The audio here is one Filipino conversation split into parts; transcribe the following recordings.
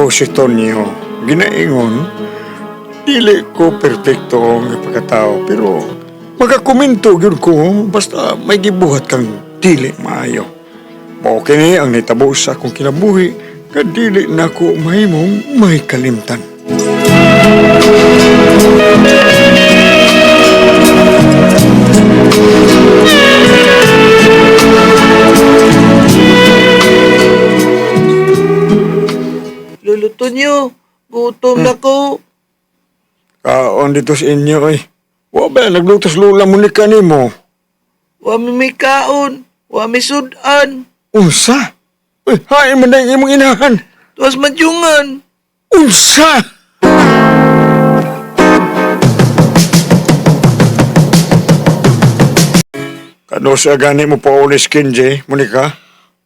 si Tonyo, ginaingon, dili ko perpekto nga pagkatao, pero magakomento gyud ko basta may gibuhat kang dili maayo. Mao kini ang nitabo sa akong kinabuhi, kad dili nako mahimong may kalimtan. Luluto niyo. Gutom na ko. Kaon dito sa inyo ay. Wa ba naglutos lula mo ni kanimo? Wa may kaon. Wa may sudan. Unsa? Uy, hain man na imong inahan. Tuwas madyungan. Unsa? Kano sa gani mo pa ulis, Kenji, Monica?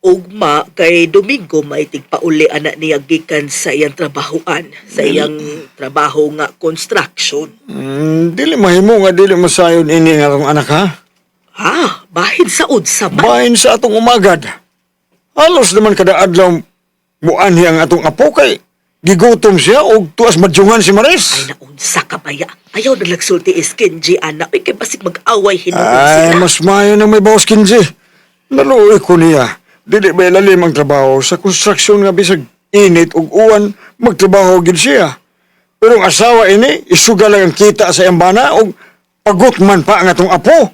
Ugma kay Domingo may tigpauli anak niya gikan sa iyang trabahoan, sa iyang trabaho nga construction. Dili mahimo nga dili masayon ini nga akong anak, ha? Ha, bahin sa unsa man. Bahin sa atong umagad. Halos naman kada adlaw muanhi ang atong apo kay gigutom siya o tuas madyungan si Ay Maris. naunsa ka baya. Ayaw na nagsulti is Kenji anak. Ay kay basig mag-away hinuon Ay, sila. mas mayo na may bawas, Kenji. Naluoy ko niya. Dili ba lalim ang trabaho sa construction nga bisag init ug uwan magtrabaho gid siya. Pero ang asawa ini isuga lang ang kita sa embana ug pagot man pa ang atong apo.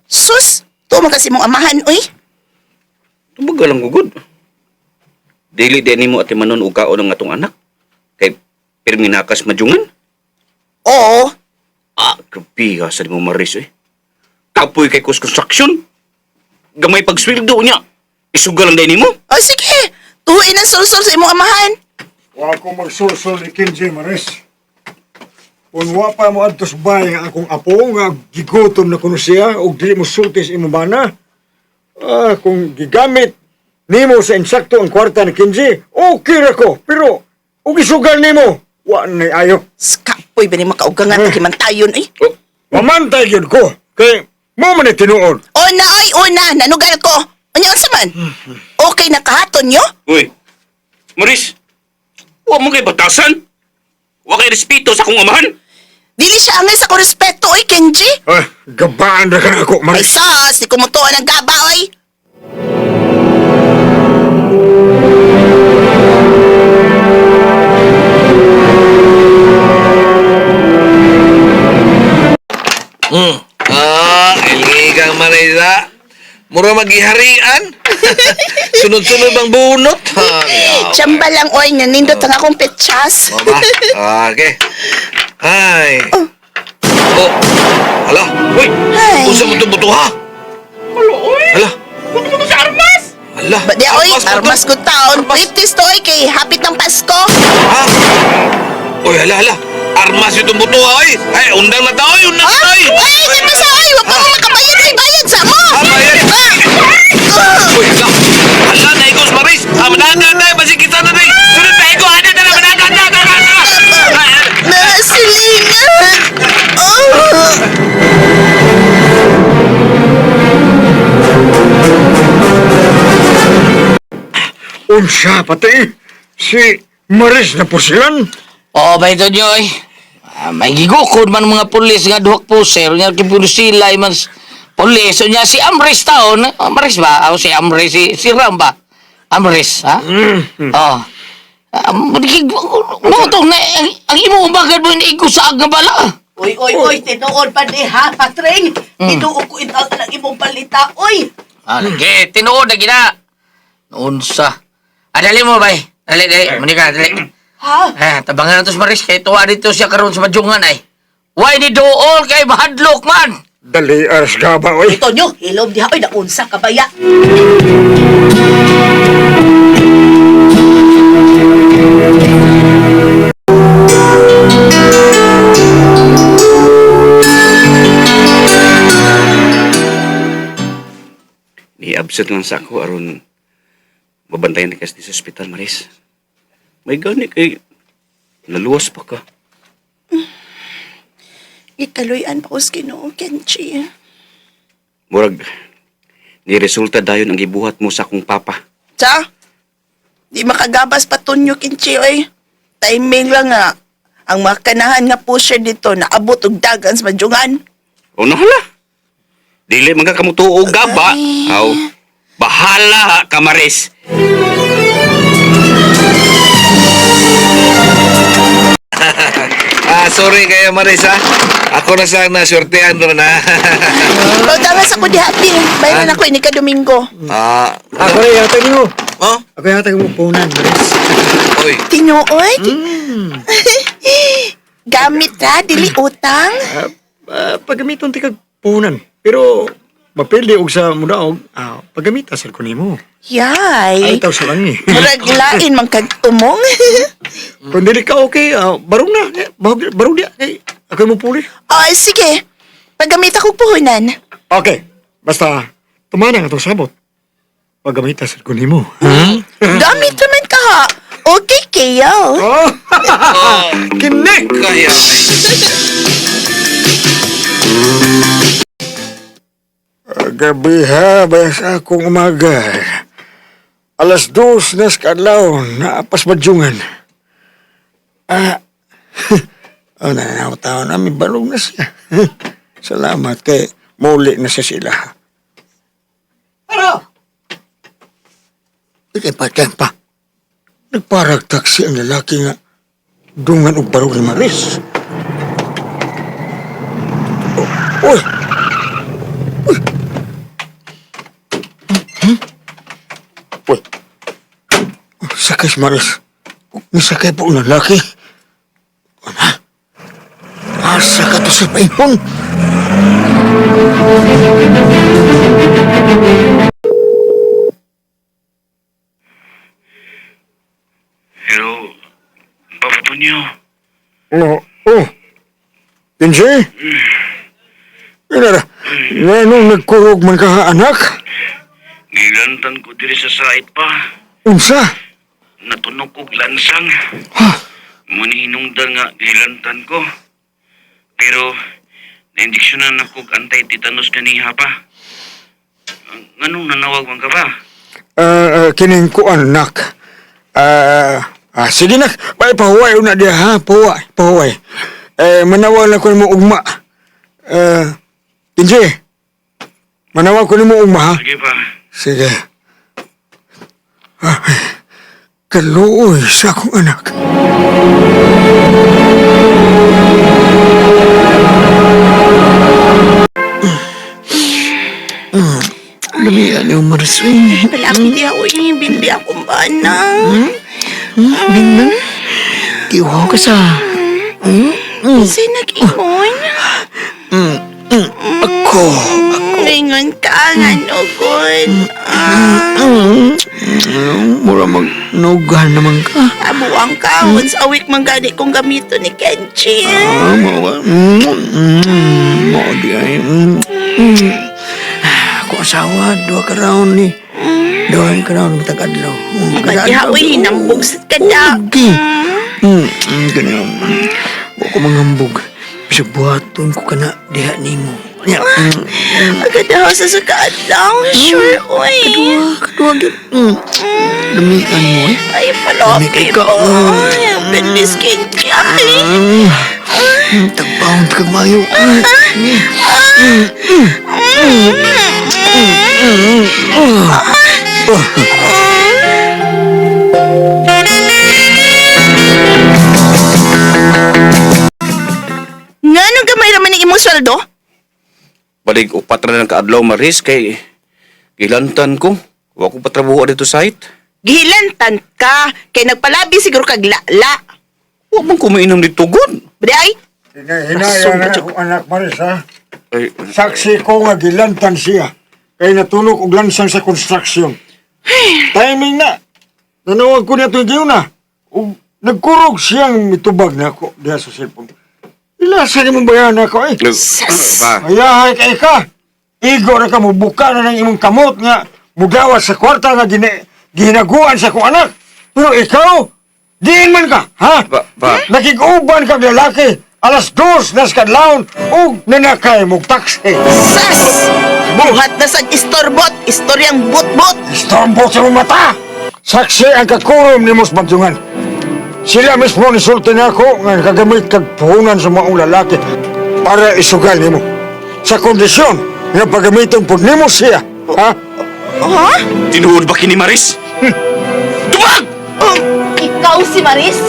Sus! Tuman kasi mong amahan, uy. Tumagal lang gugod. Dili din mo ati manon og kaon ang atong anak. Kay pirminakas madyungan. Oo. Grabe ka sa mo Maris eh. Kapoy kay construction. Gamay pagsweldo niya. Isugal lang din mo. O sige, tuhuin ang sulsol sa imong amahan. Wa ko magsulsol ni Kenji, Maris. Kung wa pa mo adtos bay nga akong apo nga gigutom na kuno siya ug dili mo sulti sa imong bana. Kung gigamit nimo sa insakto ang kwarta ni Kenji, okay ra ko. Pero ug isugal nimo, wa na ayo. Skapoy ba ni makaugangan Hmm. tagimantayon, uy. Oh, Mamantay gyud ko kay mo man ni tinuod. Una, oy, una, nanugal ko. Ano sa man? Okay na kahaton nyo? uy. Maris, wa mo kay batasan. Wa kay respeto sa akong amahan. Dili siya angay sa korespeto, oy, Kenji. Gabaan ra ka ako, Ay, Maris. sus, di kumutuan ng gaba, oy. Iligang Marisa. Mura maghiharian. Sunod-sunod bang bunot. Tsamba lang, oy, nanindot ang akong petsyas. Mama. Okay. Ay. Oh. Hala. Uy. Ay. Usa mo itong buto ha? Hala, oy. Hala. Buto mo sa armas. Hala. Ba di, oy, mo to. armas ko taon. British to, oy, kay hapit ng Pasko. Ha? Uy, hala. Armas itong buto ha, oy. Ay, undang na ta, oy. Undang na ta, oy. Oy, dito sa, oy, wag pa mo makabayad, oy, bayad sa mo. Bayad. Uy, hala. Hala, naikos, Maris. Managan na, basi kita na rin. Sunod na iko, ada na, managan na. Nasilingan. Unsa pati si Maris na pusilan. Oo, ba ito nyo eh. May gigukod man mga pulis nga duhak puser. Nga kipulisila man pulis. So niya si Amris taon. Amris ba? O si Amris, si Ram ba? Amris, ha? Oo. Notong na, ang imo umagad mo yung ikusaag nga bala. Oy, tinuod pa di ha, Patring. Tinuod ko ito ang imong balita, oy. Lagi, tinuod na gina. Unsa. Dali mo, bay. Dali. Manika, dali. Ha? Tabangan na to si Maris. Kaya tuwa dito siya karoon sa madyungan ay. Why ni dool kay mahadlok man? Dali aras gaba, oy. Ito nyo, hilom diha, oy, naunsa ka baya. Ni-absent lang sa ako aron mabantayan ni kasi sa ospital, Maris. May gani kay Naluwas pa ka. Ikaluyan pa ko sa Ginoo, Kenji. Murag, ni resulta dayon ang gibuhat mo sa akong papa. Sa? Di makagabas patunyo, Kenji, oy. Timing lang nga. Ang makanahan nga pusher dito naabot og dagan sa madyungan. O nahala. Dili man ka kamutuo gaba. Ay. Aw, bahala ka, Maris. Sorry kayo, Maris, ha? Ako na sana, sortehan ron, ha? Ikaw damas ako dihati. Bayaran ako ini ka Domingo. Ako rin yatag mo. Oh? Ako yatag mo punan, Maris. Uy, Tinuod? Gamit ra, dili utang. Pagamiton ti kag punan. Pero, mapili og sa mudaog, pagamita sa kunimo. Ay, Yay. taw sa lang ni. Murag lain man kag tumong. Kung dili ka okay, barong na. Barong di. Ako mo puli. Ay, sige. Pagamit ako puhunan. Okay. Basta, tumanang atong sabot. Pagamita sa kunimo. Gamit naman ka ha. Okay kayo. Oh! Kinik! kaya. Gabi ha, bayas akong umaga. 2:00 na sa kadlaw, naapas madyungan. Nananaw-taon namin, balong na siya. Salamat kay muli na siya sila. Ano? Ikay pa. Nagparag taksi ang lalaki nga dungan og barog ni Maris. Uy! Uy! Sakay si Maris. Misakay po ang lalaki. Ano? Asa ka to sa paihon? Pero, Papa niyo. Ano? Oh! Kinsi? Inara, nganong nagkurog man ka anak? Gilantan ko diri sa site pa. Unsa? Natunog og lansang. Ha? Manihinungdan nga gilantan ko. Pero, na-injeksyonan ako og anti-tetanus kaniha pa. Nganong nanawag man ka ba? Kining ko anak. Sige na, pahuway una dia ha, pahuway. Manawal na ko mo ugma. Kinsi, manawal ko mo ugma ha. Sige pa. Sige. Kaluoy sa akong anak. Lamian yung Mariswing. Palaki di ako bindi akong banang. Bingnan? Kiwaw ka sa... Kasi nag-ingon. Ako. Ingon ka nga nugod. Mura magnugan naman ka. Abuang ka. Once a week man gani kong gamito ni Kenji. Mawa. Mao di ay. Ako asawa, 2 ka round ni. 2 ka round matag-adlaw. Madihawi, hinambog sa kada. Ganyan. Huwag ko manghambog. Bisag buhaton ko ka na diha ni mo. Agadaw sa sukat lang. Sure, oy. Kadua, Lamikan mo eh. Ay, palopi Lamig ka. mo. Ay, ang bilis Kenji. Tagbaon ka mayo. Nga nung gamay naman ng imong sweldo? Balik upat na ng kaadlaw, Maris, kay gilantan ko. Wa ko patrabuho dito site. Gihilantan ka. Kay nagpalabi siguro kag lala. Wa man ko mainom dito, good. Bada ay? Hinaya na akong anak Maris ha. Ay, Saksi ko nga gilantan siya. Kay natulog og lansang sa construction. Timing na. Nanawag ko niya ito yung na. Ug nagkurog siyang mitubag na ako diha sa cellphone. Ilasa ni mong bayan ako eh. pa. Ayahay kay ka. Igo na ka mo buka na ng imong kamot nga mudawas sa kwarta nga gihinaguan sa akong anak. Pero ikaw, Diin man ka, ha? Pa. Nakig-uban kag lalaki, alas 2 nas kadlawon, ug nanakay mong taxi. Sas! Buhat na sa istorbot, istoryang bot-bot. Istorbo sa mong mata! Saksi ang kakurom ni Mos Bagyungan. Sila mismo nisulti na ako nga nakagamit kag puhunan sa maong lalaki para isugal nimo. Sa kondisyon nga pagamiton po nimo siya, ha? Ha? Tinuod ba kini Maris? Dumag! Ikaw si Maris?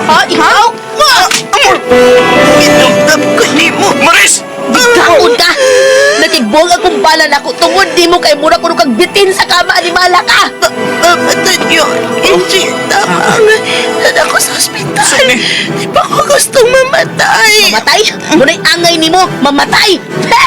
Ha? Ikaw? Pinugdam ko ni mo. Maris! Kaon ka! Natigbong akong bala na ko tungod di mo kay mura ko kag bitin sa kama ni bala ka! Tonyo, Kenji, tamang. Nada ko sa ospital. Di pa ko gustong mamatay. Mamatay? Muna'y angay ni mo, mamatay! He!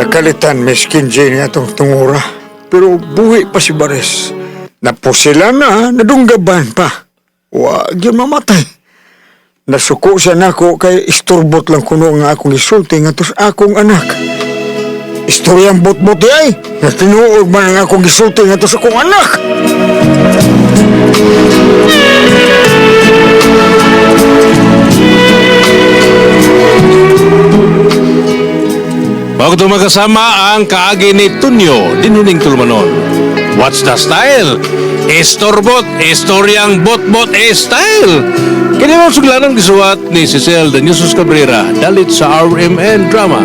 Nakalitan miskin Jane nga itong tungura. Pero buhi pa si Baris. Napusila na, nadunggaban pa. Wag yun mamatay. Nasuko siya nako kay istorbot lang kuno nga akong isulti nga tos akong anak. Istoryang bot-bot ay. Natinuog man ang akong isulti nga tos akong anak. Bago ito magkasama ang kaagi ni Tunyo, dinuning tulmanon. What's the style? Istorbot, istoryang bot-bot style. Kini mo suglanan gisuwat ni Cecil Daniusos Cabrera, dalit sa RMN Drama.